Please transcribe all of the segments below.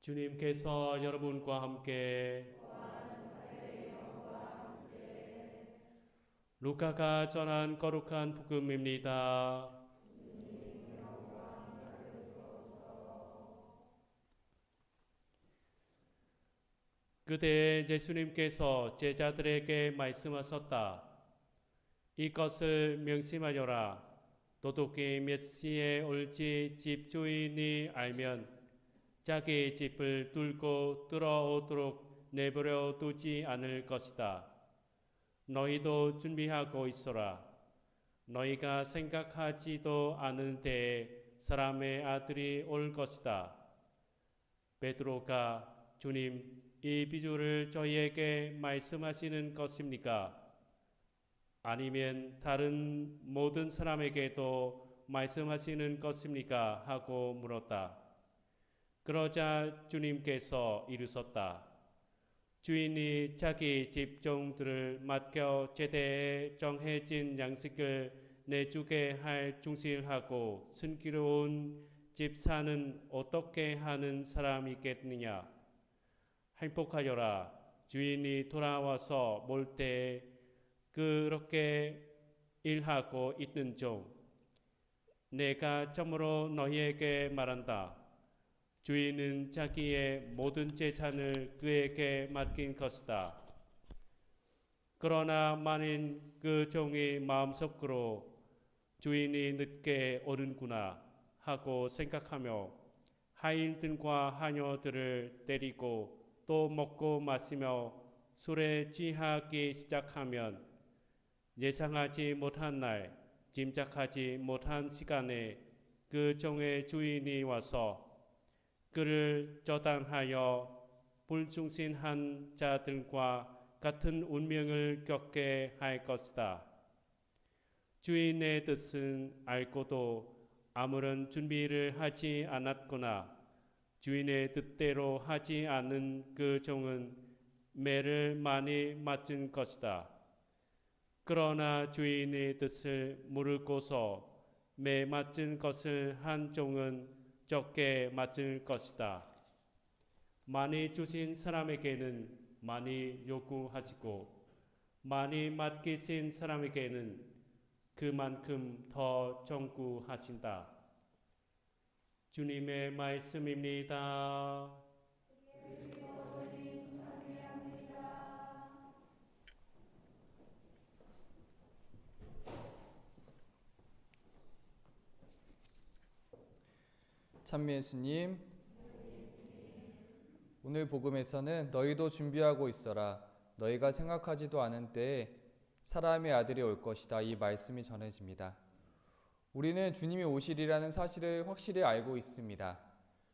주님께서 여러분과 함께 루카가 전한 거룩한 복음입니다. 그때 예수님께서 제자들에게 말씀하셨다. 이것을 명심하여라. 도둑이 몇 시에 올지 집주인이 알면 자기 집을 뚫고 들어오도록 내버려 두지 않을 것이다. 너희도 준비하고 있어라. 너희가 생각하지도 않은 때에 사람의 아들이 올 것이다. 베드로가 주님, 이 비유를 저희에게 말씀하시는 것입니까? 아니면 다른 모든 사람에게도 말씀하시는 것입니까? 하고 물었다. 그러자 주님께서 이르셨다. 주인이 자기 집종들을 맡겨 제대에 정해진 양식을 내주게 할 충실하고 순기로운 집사는 어떻게 하는 사람이겠느냐? 행복하여라. 주인이 돌아와서 몰 때 그렇게 일하고 있는 종. 내가 참으로 너희에게 말한다. 주인은 자기의 모든 재산을 그에게 맡긴 것이다. 그러나 만일 그 종이 마음속으로 주인이 늦게 오는구나 하고 생각하며 하인들과 하녀들을 때리고 또 먹고 마시며 술에 취하기 시작하면 예상하지 못한 날, 짐작하지 못한 시간에 그 종의 주인이 와서 그를 저당하여 불충신한 자들과 같은 운명을 겪게 할 것이다. 주인의 뜻은 알고도 아무런 준비를 하지 않았거나 주인의 뜻대로 하지 않은 그 종은 매를 많이 맞은 것이다. 그러나 주인의 뜻을 모르고서 매 맞은 것을 한 종은 적게 맞을 것이다. 많이 주신 사람에게는 많이 요구하시고 많이 맡기신 사람에게는 그만큼 더 청구하신다. 주님의 말씀입니다. 찬미 예수님, 오늘 복음에서는 너희도 준비하고 있어라. 너희가 생각하지도 않은 때에 사람의 아들이 올 것이다. 이 말씀이 전해집니다. 우리는 주님이 오시리라는 사실을 확실히 알고 있습니다.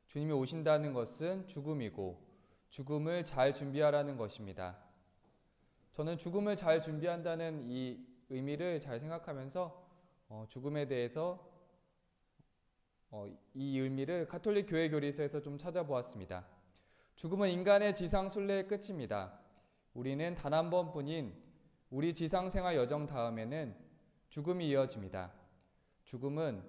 주님이 오신다는 것은 죽음이고 죽음을 잘 준비하라는 것입니다. 저는 죽음을 잘 준비한다는 이 의미를 잘 생각하면서 죽음에 대해서 이 의미를 가톨릭 교회 교리서에서 좀 찾아보았습니다. 죽음은 인간의 지상 순례의 끝입니다. 우리는 단 한 번뿐인 우리 지상 생활 여정 다음에는 죽음이 이어집니다. 죽음은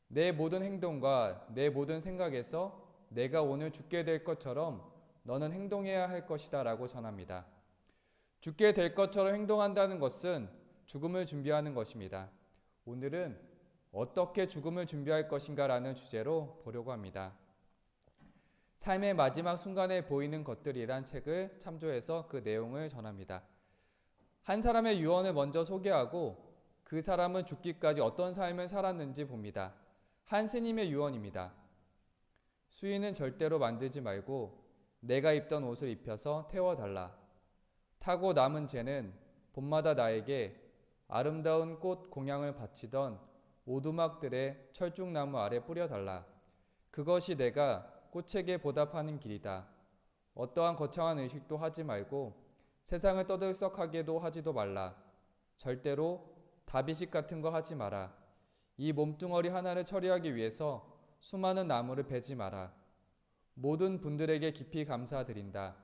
내 모든 행동과 내 모든 생각에서 내가 오늘 죽게 될 것처럼 너는 행동해야 할 것이다 라고 전합니다. 죽게 될 것처럼 행동한다는 것은 죽음을 준비하는 것입니다. 오늘은 어떻게 죽음을 준비할 것인가 라는 주제로 보려고 합니다. 삶의 마지막 순간에 보이는 것들이란 책을 참조해서 그 내용을 전합니다. 한 사람의 유언을 먼저 소개하고 그 사람은 죽기까지 어떤 삶을 살았는지 봅니다. 한 스님의 유언입니다. 수인은 절대로 만들지 말고 내가 입던 옷을 입혀서 태워달라. 타고 남은 재는 봄마다 나에게 아름다운 꽃 공양을 바치던 오두막들의 철쭉나무 아래 뿌려달라. 그것이 내가 꽃에게 보답하는 길이다. 어떠한 거창한 의식도 하지 말고 세상을 떠들썩하게도 하지도 말라. 절대로 다비식 같은 거 하지 마라. 이 몸뚱어리 하나를 처리하기 위해서 수많은 나무를 베지 마라. 모든 분들에게 깊이 감사드린다.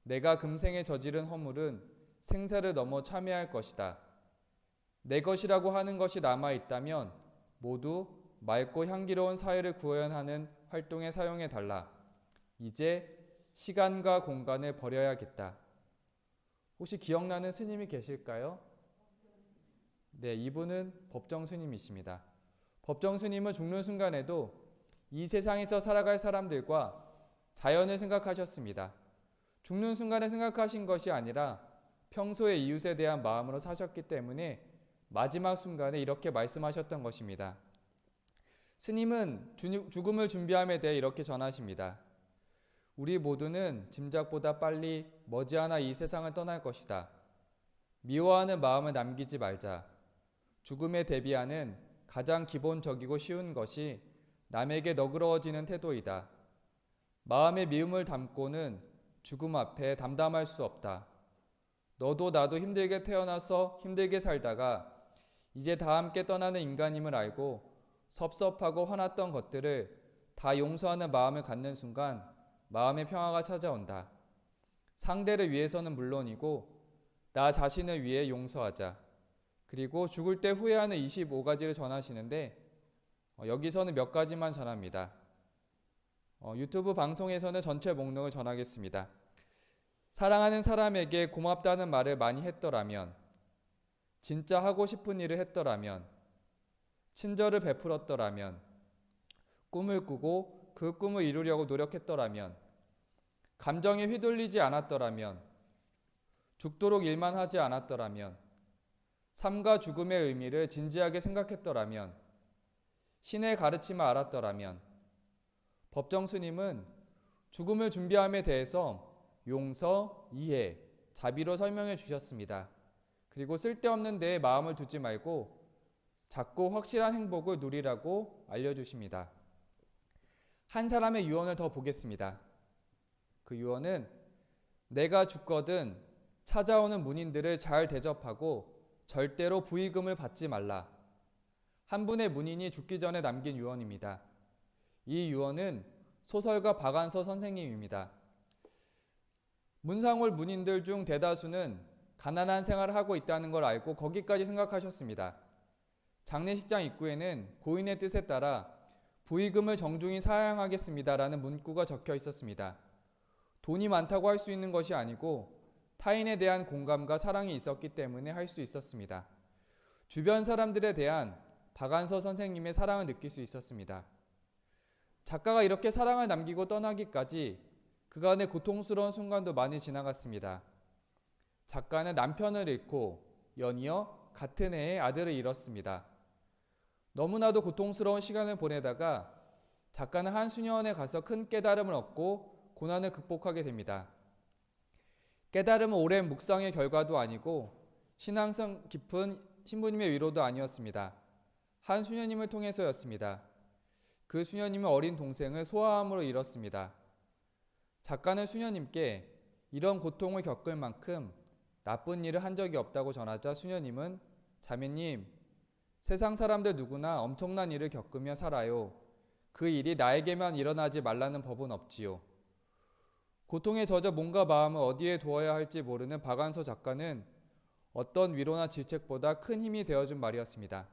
내가 금생에 저지른 허물은 생사를 넘어 참회할 것이다. 내 것이라고 하는 것이 남아있다면 모두 맑고 향기로운 사회를 구현하는 활동에 사용해달라. 이제 시간과 공간을 버려야겠다. 혹시 기억나는 스님이 계실까요? 네, 이분은 법정 스님이십니다. 법정 스님은 죽는 순간에도 이 세상에서 살아갈 사람들과 자연을 생각하셨습니다. 죽는 순간에 생각하신 것이 아니라 평소에 이웃에 대한 마음으로 사셨기 때문에 마지막 순간에 이렇게 말씀하셨던 것입니다. 스님은 죽음을 준비함에 대해 이렇게 전하십니다. 우리 모두는 짐작보다 빨리 머지않아 이 세상을 떠날 것이다. 미워하는 마음을 남기지 말자. 죽음에 대비하는 가장 기본적이고 쉬운 것이 남에게 너그러워지는 태도이다. 마음의 미움을 담고는 죽음 앞에 담담할 수 없다. 너도 나도 힘들게 태어나서 힘들게 살다가 이제 다 함께 떠나는 인간임을 알고 섭섭하고 화났던 것들을 다 용서하는 마음을 갖는 순간 마음의 평화가 찾아온다. 상대를 위해서는 물론이고 나 자신을 위해 용서하자. 그리고 죽을 때 후회하는 25가지를 전하시는데 여기서는 몇 가지만 전합니다. 유튜브 방송에서는 전체 목록을 전하겠습니다. 사랑하는 사람에게 고맙다는 말을 많이 했더라면, 진짜 하고 싶은 일을 했더라면, 친절을 베풀었더라면, 꿈을 꾸고 그 꿈을 이루려고 노력했더라면, 감정에 휘둘리지 않았더라면, 죽도록 일만 하지 않았더라면, 삶과 죽음의 의미를 진지하게 생각했더라면, 신의 가르침을 알았더라면, 법정 스님은 죽음을 준비함에 대해서 용서, 이해, 자비로 설명해 주셨습니다. 그리고 쓸데없는 데에 마음을 두지 말고 작고 확실한 행복을 누리라고 알려주십니다. 한 사람의 유언을 더 보겠습니다. 그 유언은 내가 죽거든 찾아오는 문인들을 잘 대접하고 절대로 부의금을 받지 말라. 한 분의 문인이 죽기 전에 남긴 유언입니다. 이 유언은 소설가 박완서 선생님입니다. 문상홀 문인들 중 대다수는 가난한 생활을 하고 있다는 걸 알고 거기까지 생각하셨습니다. 장례식장 입구에는 고인의 뜻에 따라 부의금을 정중히 사양하겠습니다라는 문구가 적혀 있었습니다. 돈이 많다고 할 수 있는 것이 아니고 타인에 대한 공감과 사랑이 있었기 때문에 할 수 있었습니다. 주변 사람들에 대한 박완서 선생님의 사랑을 느낄 수 있었습니다. 작가가 이렇게 사랑을 남기고 떠나기까지 그간의 고통스러운 순간도 많이 지나갔습니다. 작가는 남편을 잃고 연이어 같은 해에 아들을 잃었습니다. 너무나도 고통스러운 시간을 보내다가 작가는 한 수녀원에 가서 큰 깨달음을 얻고 고난을 극복하게 됩니다. 깨달음은 오랜 묵상의 결과도 아니고 신앙성 깊은 신부님의 위로도 아니었습니다. 한 수녀님을 통해서였습니다. 그 수녀님은 어린 동생을 소아암으로 잃었습니다. 작가는 수녀님께 이런 고통을 겪을 만큼 나쁜 일을 한 적이 없다고 전하자 수녀님은 자매님, 세상 사람들 누구나 엄청난 일을 겪으며 살아요. 그 일이 나에게만 일어나지 말라는 법은 없지요. 고통에 젖어 몸과 마음을 어디에 두어야 할지 모르는 박완서 작가는 어떤 위로나 질책보다 큰 힘이 되어준 말이었습니다.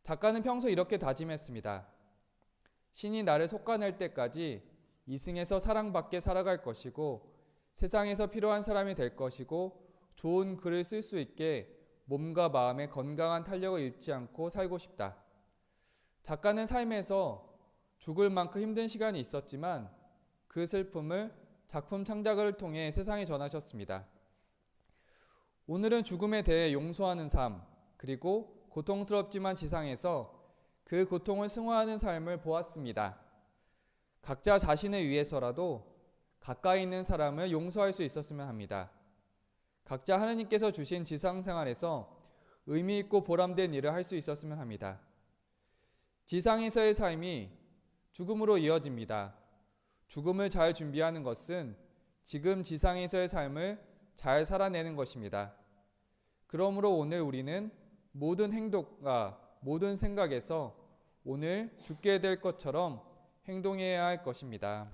작가는 평소 이렇게 다짐했습니다. 신이 나를 속아낼 때까지 이승에서 사랑받게 살아갈 것이고 세상에서 필요한 사람이 될 것이고 좋은 글을 쓸 수 있게 몸과 마음의 건강한 탄력을 잃지 않고 살고 싶다. 작가는 삶에서 죽을 만큼 힘든 시간이 있었지만 그 슬픔을 작품 창작을 통해 세상에 전하셨습니다. 오늘은 죽음에 대해 용서하는 삶, 그리고 고통스럽지만 지상에서 그 고통을 승화하는 삶을 보았습니다. 각자 자신을 위해서라도 가까이 있는 사람을 용서할 수 있었으면 합니다. 각자 하느님께서 주신 지상생활에서 의미 있고 보람된 일을 할 수 있었으면 합니다. 지상에서의 삶이 죽음으로 이어집니다. 죽음을 잘 준비하는 것은 지금 지상에서의 삶을 잘 살아내는 것입니다. 그러므로 오늘 우리는 모든 행동과 모든 생각에서 오늘 죽게 될 것처럼 행동해야 할 것입니다.